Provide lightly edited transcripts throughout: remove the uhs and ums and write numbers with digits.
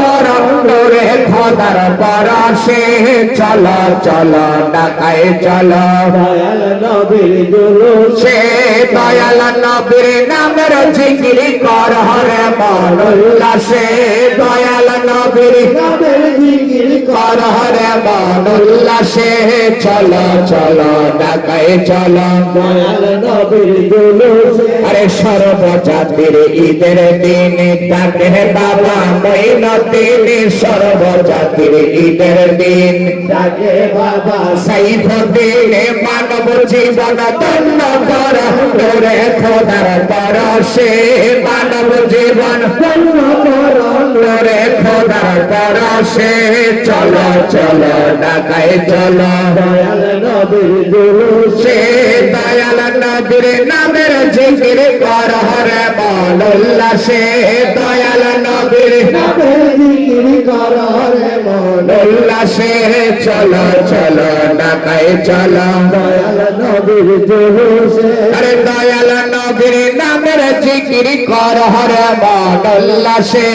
করো নূরে খোদার পরশে চলো চলো ঢাকায় চলো দয়াল নবীর জুলুসে দয়াল নবীর নামের জিকির কর হরে মন উল্লাসে দয়াল নবীর নামের জিকির কর হরে মন উল্লাসে চলো চলো ঢাকায় চলো দয়াল নবীর জুলুসে আরে সর্বজাতির ঈদের দিন ডাকে বাবা মঈনুদ্দিন সর্বজাতির ঈদের দিন ডাকে বাবা সাইফুদ্দিন মানব জীবন ধন্য কর নূরে খোদার পরশে মানব জীবন ধন্য করো নূরে খোদার পরশে চলো চলো ঢাকায় চলো দয়াল নবীর জুলুসে দয়াল নবীর নামের জিকির কর হরে মন উল্লাসে দয়াল নবীর নামের জিকির করো রে মন উল্লাসে চলো চলো ঢাকায় চলো দয়াল নবীর জুলুসে আরে দয়াল নবীর নামের জিকির কর হরে মন উল্লাসে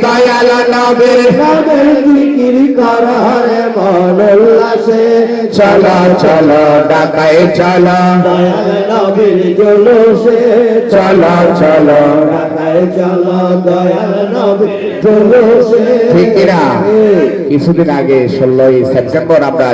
দয়াল নবীর নামের জিকির করো রে মন উল্লাসে চলো চলো ঢাকায় চলো দয়াল নবীর জুলুসে চলো চলো ঢাকায় চলো দয়াল নবীর জুলুসে ঠিক কিনা কিছুদিন আগে 16ই সেপ্টেম্বর আমরা